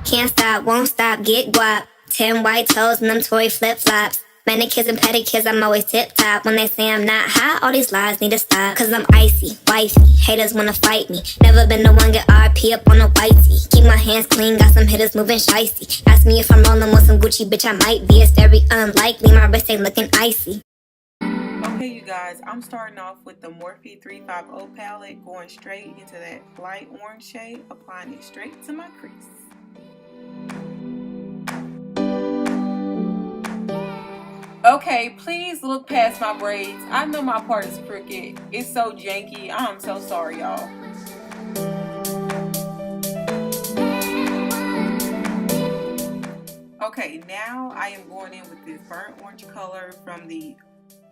Can't stop, won't stop, get guap. 10 white toes and them Tory flip-flops. Manicures and pedicures, I'm always tip-top. When they say I'm not hot, all these lies need to stop. Cause I'm icy, wifey, haters wanna fight me. Never been the one get RP up on a whitey. Keep my hands clean, got some hitters moving shicey. Ask me if I'm rolling with some Gucci, bitch, I might be. It's very unlikely, my wrist ain't looking icy. Okay, you guys, I'm starting off with the Morphe 350 palette, going straight into that light orange shade, applying it straight to my crease. Okay, please look past my braids. I know my part is crooked. It's so janky. I'm so sorry, y'all. Okay, now I am going in with this burnt orange color from the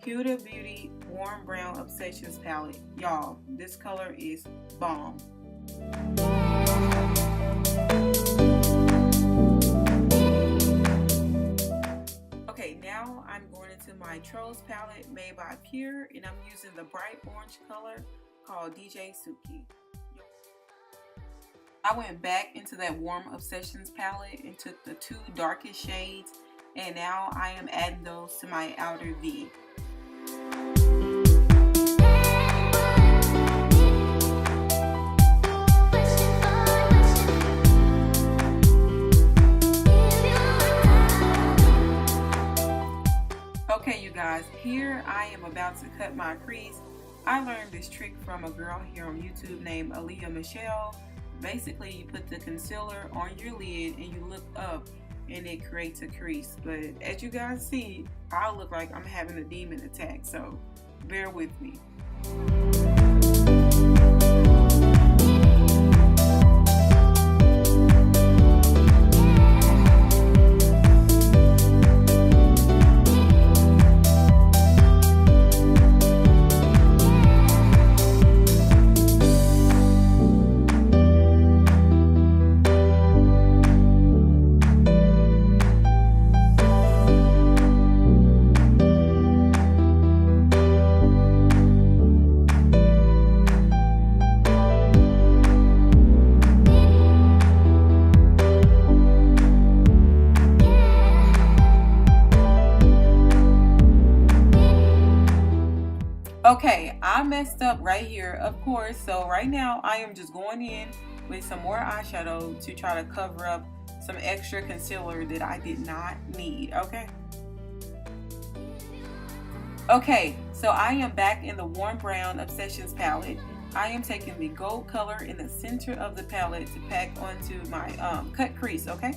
Huda Beauty Warm Brown Obsessions palette. Y'all, this color is bomb. Okay, now I'm going into my Trolls palette made by Pur, and I'm using the bright orange color called DJ Suki. I went back into that Warm Obsessions palette and took the two darkest shades, and now I am adding those to my outer V. Okay, you guys, here I am about to cut my crease. I learned this trick from a girl here on YouTube named Aaliyah Michelle. Basically, you put the concealer on your lid and you look up and it creates a crease. But as you guys see, I look like I'm having a demon attack, so bear with me. Okay, I messed up right here, of course, so right now I am just going in with some more eyeshadow to try to cover up some extra concealer that I did not need, okay? Okay, so I am back in the Warm Brown Obsessions palette. I am taking the gold color in the center of the palette to pack onto my cut crease, okay?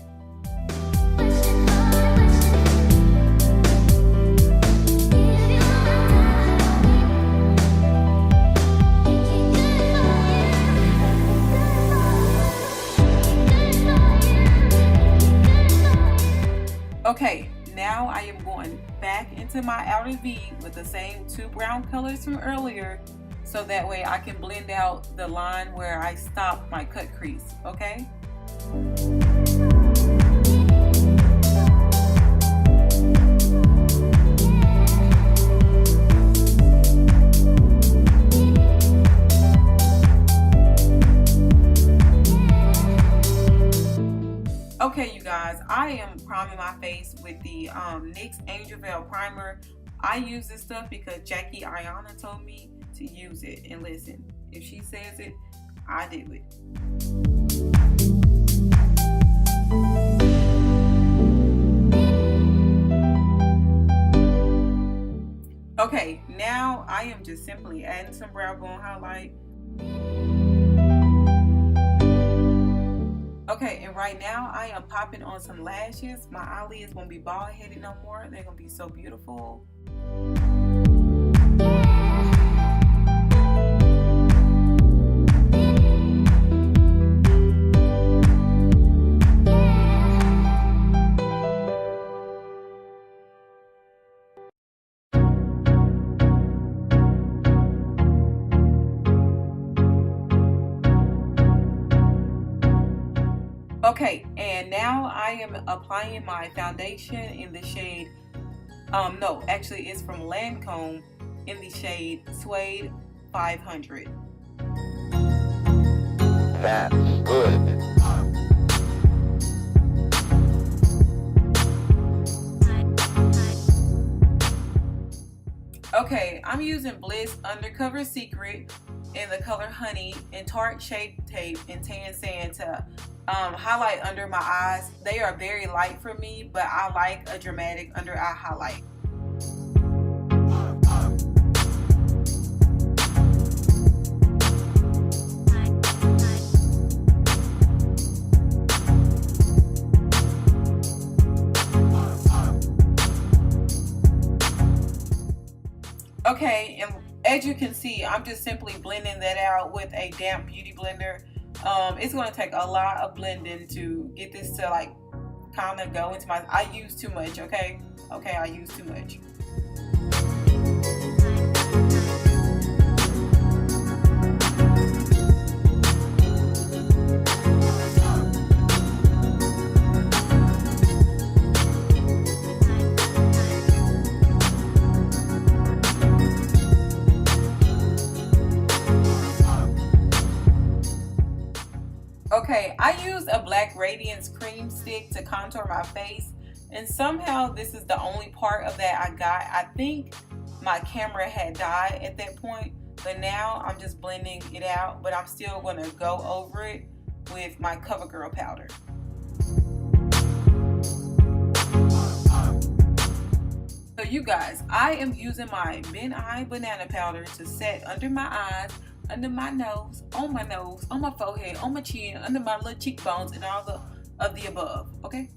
Okay, now I am going back into my outer V with the same two brown colors from earlier, so that way I can blend out the line where I stopped my cut crease, okay? Okay, you guys, I am priming my face with the Nyx Angel Veil Primer. I use this stuff because Jackie Ayana told me to use it. And listen, if she says it, I do it. Okay, now I am just simply adding some brow bone highlight. Okay, and right now I am popping on some lashes. My eyelids won't be bald headed no more. They're gonna be so beautiful. Okay, and now I am applying my foundation in the shade, no, actually it's from Lancome in the shade Suede 500. That's good. Okay, I'm using Bliss Undercover Secret in the color Honey and Tarte Shape Tape in Tan Sand to highlight under my eyes. They are very light for me, but I like a dramatic under eye highlight. Okay, and as you can see, I'm just simply blending that out with a damp beauty blender. It's going to take a lot of blending to get this to like kind of go into my, I use too much, okay? Okay, I use too much. Okay, I used a Black Radiance cream stick to contour my face, and somehow this is the only part of that I got. I think my camera had died at that point, but now I'm just blending it out, but I'm still going to go over it with my CoverGirl powder. So you guys, I am using my Nye Banna Powder to set under my eyes, under my nose, on my forehead, on my chin, under my little cheekbones, and all of the above, okay?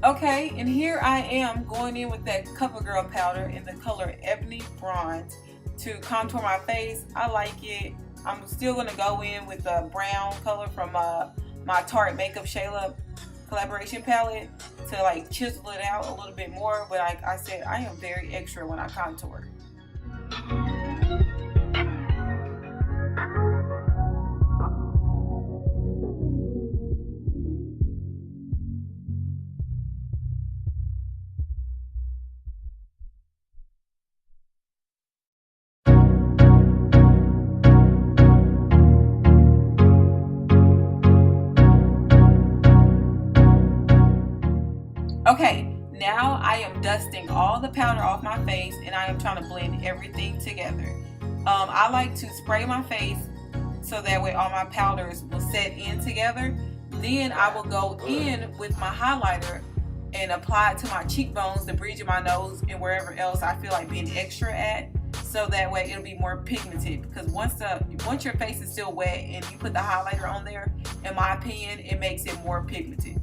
Okay, and here I am going in with that CoverGirl powder in the color Ebony Bronze to contour my face. I like it. I'm still going to go in with the brown color from my Tarte Makeup Shayla collaboration palette to like chisel it out a little bit more. But like I said, I am very extra when I contour. Okay, now I am dusting all the powder off my face and I am trying to blend everything together. I like to spray my face so that way all my powders will set in together. Then I will go in with my highlighter and apply it to my cheekbones, the bridge of my nose, and wherever else I feel like being extra at, so that way it'll be more pigmented. Because once your face is still wet and you put the highlighter on there, in my opinion, it makes it more pigmented.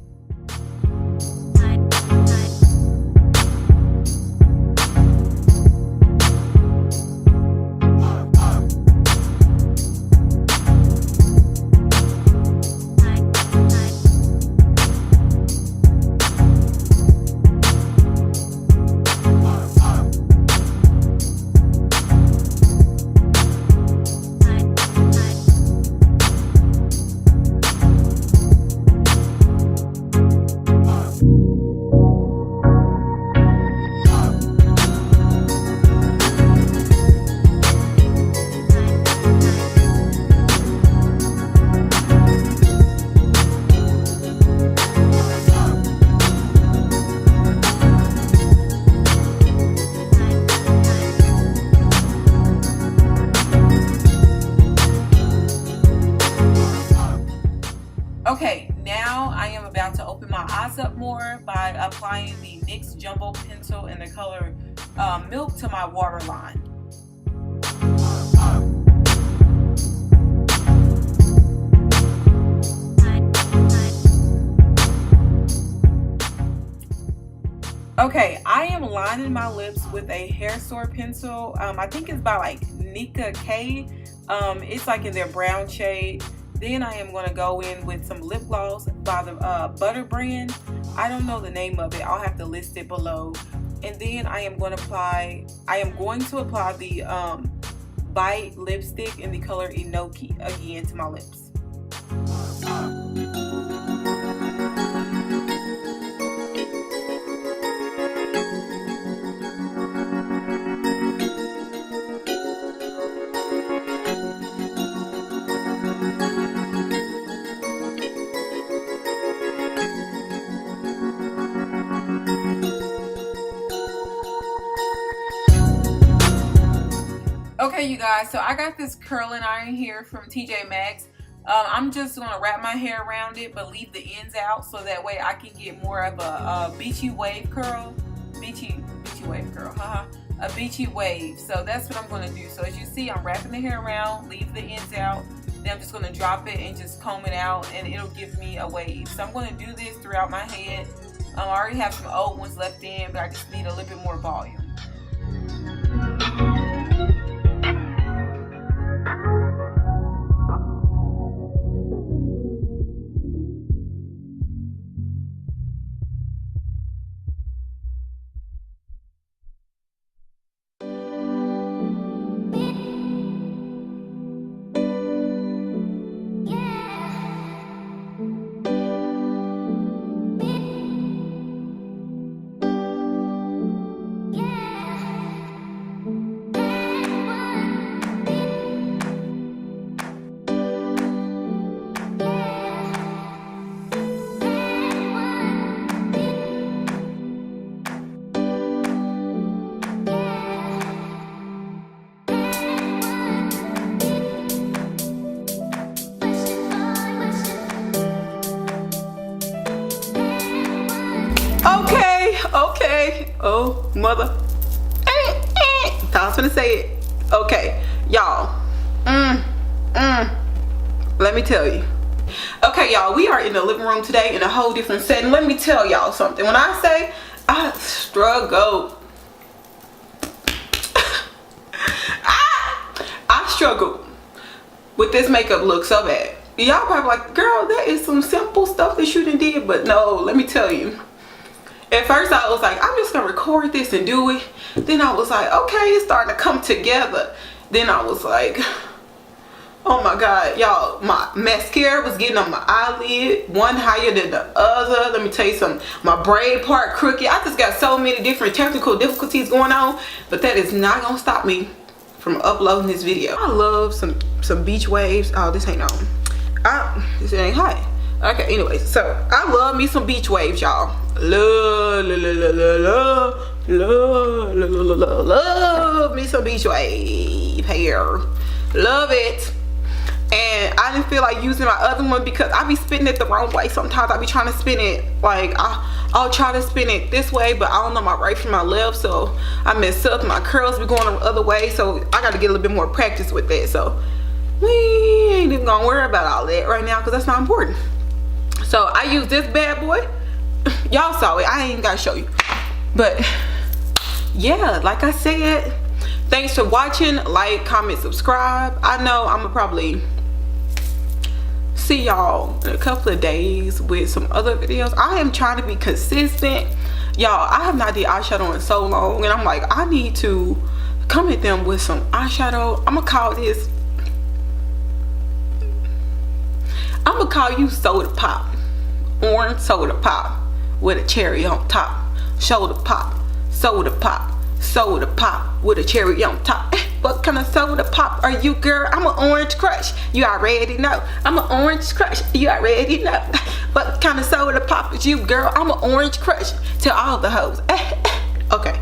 Okay, now I am about to open my eyes up more by applying the NYX Jumbo Pencil in the color Milk to my waterline. Okay, I am lining my lips with a hair store pencil. I think it's by like Nika K. It's like in their brown shade. Then I am going to go in with some lip gloss by the Butter brand. I don't know the name of it. I'll have to list it below. And then I am going to apply the Bite lipstick in the color Enoki again to my lips. Okay, you guys, so I got this curling iron here from TJ Maxx. I'm just going to wrap my hair around it, but leave the ends out so that way I can get more of a beachy wave curl. Beachy wave curl, a beachy wave. So that's what I'm going to do. So as you see, I'm wrapping the hair around, leave the ends out. Then I'm just going to drop it and just comb it out, and it'll give me a wave. So I'm going to do this throughout my head. I already have some old ones left in, but I just need a little bit more volume. Okay. Oh, mother. I was gonna say it. Okay, y'all. Let me tell you. Okay, y'all, we are in the living room today in a whole different setting. Let me tell y'all something. When I say I struggled, I struggled with this makeup look so bad. Y'all probably like, girl, that is some simple stuff that you done did, but no, let me tell you. At first I was like, I'm just gonna record this and do it. Then I was like, okay, it's starting to come together. Then I was like, oh my god, y'all, my mascara was getting on my eyelid, one higher than the other. Let me tell you something, my braid part crooked. I just got so many different technical difficulties going on, but that is not gonna stop me from uploading this video. I love some beach waves. Oh, this ain't on. This ain't hot. Okay, anyways, so I love me some beach waves, y'all. Love me some beach wave hair. Love it. And I didn't feel like using my other one because I be spinning it the wrong way. Sometimes I be trying to spin it like I'll try to spin it this way, but I don't know my right from my left, so I mess up. My curls be going the other way, so I got to get a little bit more practice with that. So we ain't even gonna worry about all that right now because that's not important. So I use this bad boy. Y'all saw it. I ain't gotta show you. But yeah, like I said, thanks for watching. Like, comment, subscribe. I know I'm gonna probably see y'all in a couple of days with some other videos. I am trying to be consistent. Y'all, I have not did eyeshadow in so long, and I'm like, I need to come at them with some eyeshadow. I'm gonna call you soda pop. Orange soda pop with a cherry on top. Soda pop, soda pop, soda pop with a cherry on top. What kind of soda pop are you, girl? I'm an orange crush. You already know. I'm an orange crush. You already know. What kind of soda pop is you, girl? I'm an orange crush to all the hoes. Okay.